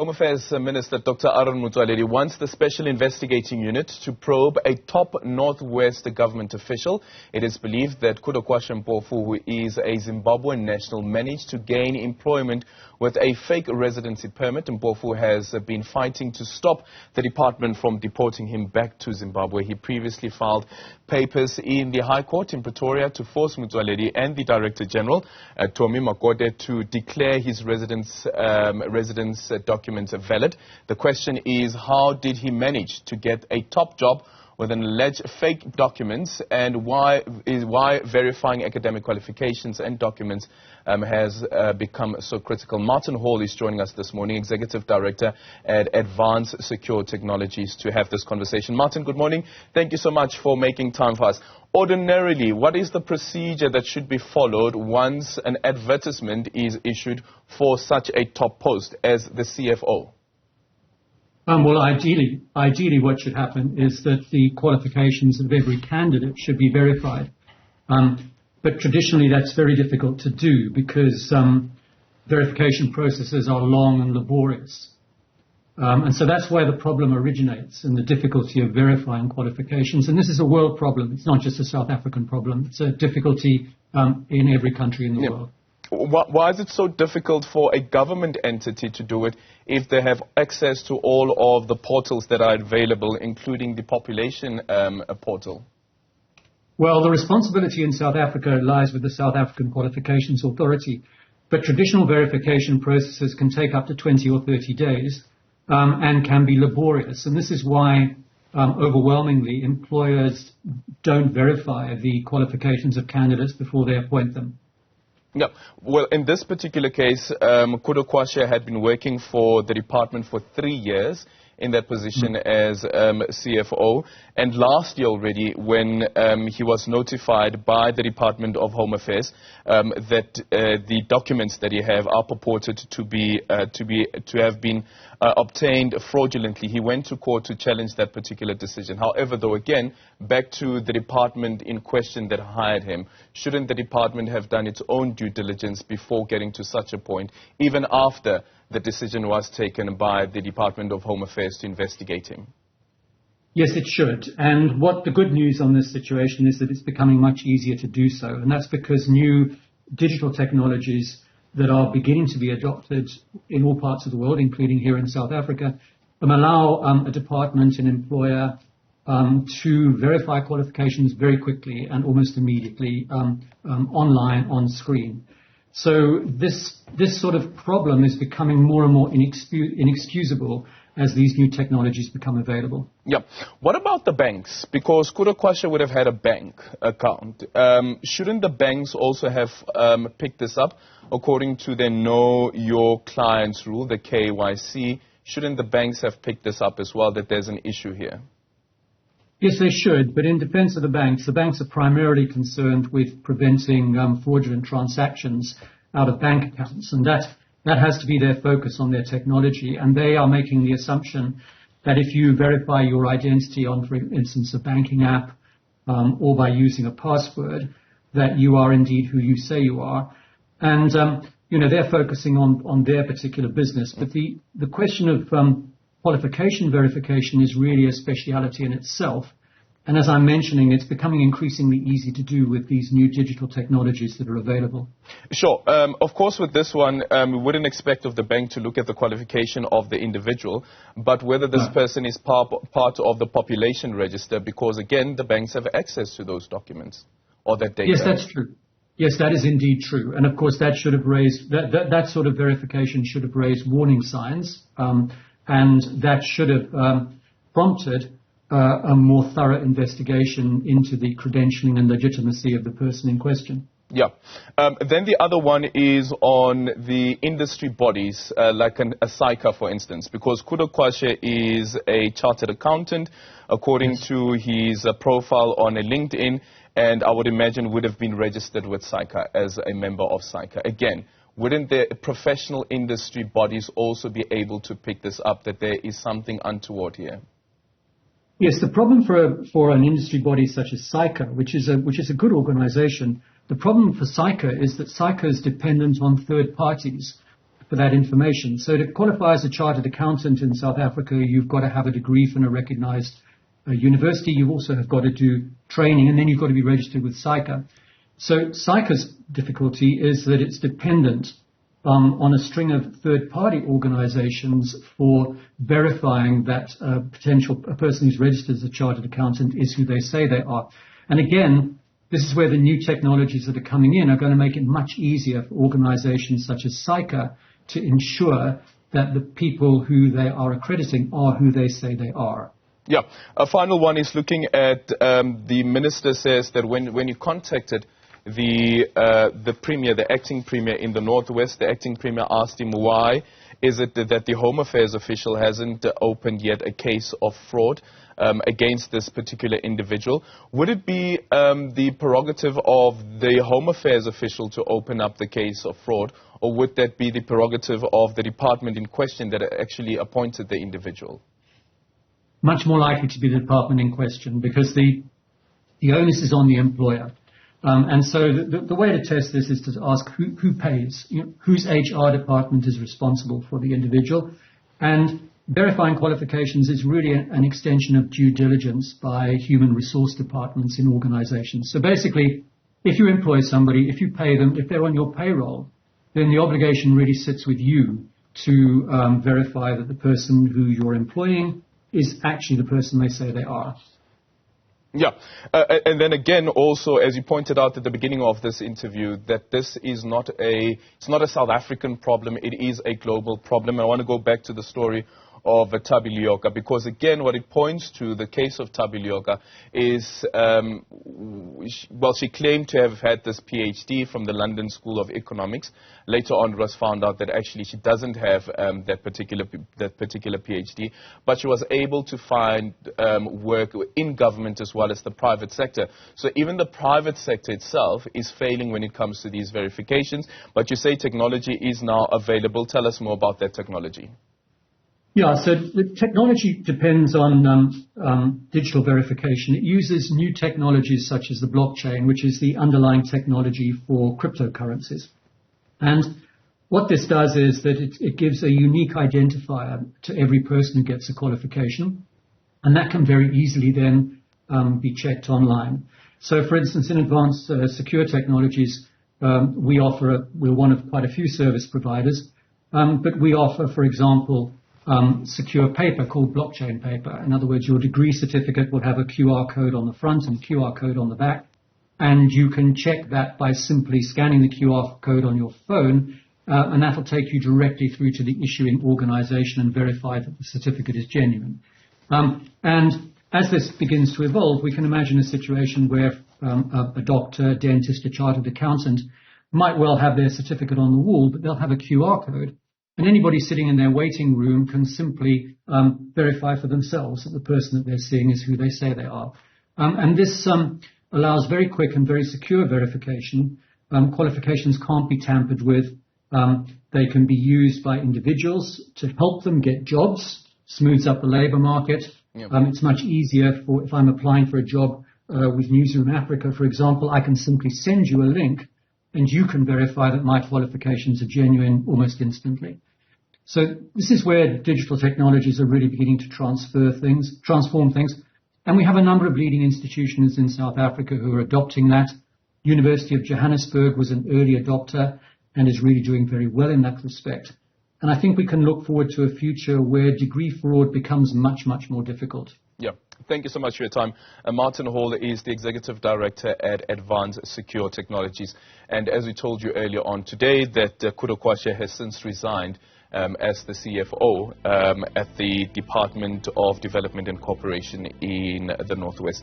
Home Affairs Minister Dr. Aaron Motsoaledi wants the Special Investigating Unit to probe a top Northwest government official. It is believed that Kudakwashe Mpofu, who is a Zimbabwean national, managed to gain employment with a fake residency permit. Mpofu has been fighting to stop the department from deporting him back to Zimbabwe. He previously filed papers in the High Court in Pretoria to force Motsoaledi and the Director General, Tommy Makhode, to declare his residence documents valid. The question is, how did he manage to get a top job with an alleged fake documents, and why verifying academic qualifications and documents has become so critical? Martin Hall is joining us this morning, Executive Director at Advanced Secure Technologies, to have this conversation. Martin, good morning. Thank you so much for making time for us. Ordinarily, what is the procedure that should be followed once an advertisement is issued for such a top post as the CFO? Well, ideally what should happen is that the qualifications of every candidate should be verified. But traditionally that's very difficult to do because verification processes are long and laborious. And so that's where the problem originates, in the difficulty of verifying qualifications. And this is a world problem. It's not just a South African problem. It's a difficulty in every country in the world. Why is it so difficult for a government entity to do it if they have access to all of the portals that are available, including the population portal? Well, the responsibility in South Africa lies with the South African Qualifications Authority, but traditional verification processes can take up to 20 or 30 days and can be laborious. And this is why overwhelmingly employers don't verify the qualifications of candidates before they appoint them. Yeah, well, in this particular case, Kudakwashe had been working for the department for 3 years in that position as CFO. And last year already, when he was notified by the Department of Home Affairs that the documents that he have are purported to have been obtained fraudulently, he went to court to challenge that particular decision. However, though, again, back to the department in question that hired him, shouldn't the department have done its own due diligence before getting to such a point, even after the decision was taken by the Department of Home Affairs to investigate him? Yes, it should. And what the good news on this situation is that it's becoming much easier to do so. And that's because new digital technologies that are beginning to be adopted in all parts of the world, including here in South Africa, allow a department, an employer, to verify qualifications very quickly and almost immediately online, on screen. So this sort of problem is becoming more and more inexcusable as these new technologies become available. Yeah. What about the banks? Because Kudakwashe would have had a bank account. Shouldn't the banks also have picked this up according to their Know Your Clients rule, the KYC? Shouldn't the banks have picked this up as well, that there's an issue here? Yes, they should, but in defense of the banks are primarily concerned with preventing fraudulent transactions out of bank accounts, and that has to be their focus on their technology. And they are making the assumption that if you verify your identity on, for instance, a banking app or by using a password, that you are indeed who you say you are. And, they're focusing on their particular business. But the question of qualification verification is really a speciality in itself. And as I'm mentioning, it's becoming increasingly easy to do with these new digital technologies that are available. Sure. Of course, with this one, we wouldn't expect of the bank to look at the qualification of the individual, but whether this person is part of the population register, because, again, the banks have access to those documents or that data. Yes, that's true. Yes, that is indeed true. And, of course, that should have raised, that sort of verification should have raised warning signs. And that should have prompted a more thorough investigation into the credentialing and legitimacy of the person in question. Yeah. Then the other one is on the industry bodies, like a SAICA, for instance, because Kudakwashe is a chartered accountant, according to his profile on a LinkedIn, and I would imagine would have been registered with SAICA as a member of SAICA. Again, wouldn't the professional industry bodies also be able to pick this up, that there is something untoward here? Yes, the problem for an industry body such as SAICA, which is a good organization, the problem for SAICA is that SAICA is dependent on third parties for that information. So to qualify as a chartered accountant in South Africa, you've got to have a degree from a recognized university. You also have got to do training, and then you've got to be registered with SAICA. So SAICA's difficulty is that it's dependent on a string of third-party organizations for verifying that a person who's registered as a chartered accountant is who they say they are. And again, this is where the new technologies that are coming in are going to make it much easier for organizations such as SAICA to ensure that the people who they are accrediting are who they say they are. Yeah. A final one is looking at the minister says that when you contacted the premier, the acting premier in the Northwest, the acting premier asked him why is it that the Home Affairs official hasn't opened yet a case of fraud against this particular individual. Would it be the prerogative of the Home Affairs official to open up the case of fraud, or would that be the prerogative of the department in question that actually appointed the individual? Much more likely to be the department in question, because the onus is on the employer. And so the way to test this is to ask who pays, whose HR department is responsible for the individual. And verifying qualifications is really an extension of due diligence by human resource departments in organizations. So basically, if you employ somebody, if you pay them, if they're on your payroll, then the obligation really sits with you to verify that the person who you're employing is actually the person they say they are. Yeah, and then again, also, as you pointed out at the beginning of this interview, that this is it's not a South African problem, it is a global problem. I want to go back to the story of Thabi Leoka, because again, what it points to, the case of Thabi Leoka, is, she claimed to have had this PhD from the London School of Economics. Later on, it was found out that actually she doesn't have that particular PhD, but she was able to find work in government as well as the private sector. So even the private sector itself is failing when it comes to these verifications, but you say technology is now available. Tell us more about that technology. Yeah, so the technology depends on digital verification. It uses new technologies such as the blockchain, which is the underlying technology for cryptocurrencies. And what this does is that it gives a unique identifier to every person who gets a qualification, and that can very easily then be checked online. So, for instance, in advanced secure technologies, we're one of quite a few service providers, but we offer, for example, secure paper called blockchain paper. In other words, your degree certificate will have a QR code on the front and a QR code on the back, and you can check that by simply scanning the QR code on your phone, and that will take you directly through to the issuing organization and verify that the certificate is genuine. And as this begins to evolve, we can imagine a situation where a doctor, a dentist, a chartered accountant might well have their certificate on the wall, but they'll have a QR code. And anybody sitting in their waiting room can simply verify for themselves that the person that they're seeing is who they say they are. And this allows very quick and very secure verification. Qualifications can't be tampered with. They can be used by individuals to help them get jobs, smooths up the labor market. Yep. It's much easier if I'm applying for a job with Newzroom Afrika, for example, I can simply send you a link and you can verify that my qualifications are genuine almost instantly. So this is where digital technologies are really beginning to transform things. And we have a number of leading institutions in South Africa who are adopting that. University of Johannesburg was an early adopter and is really doing very well in that respect. And I think we can look forward to a future where degree fraud becomes much, much more difficult. Yeah. Thank you so much for your time. Martin Hall is the Executive Director at Advanced Secure Technologies. And as we told you earlier on today, that Kudakwashe has since resigned as the CFO at the Department of Development and Cooperation in the Northwest.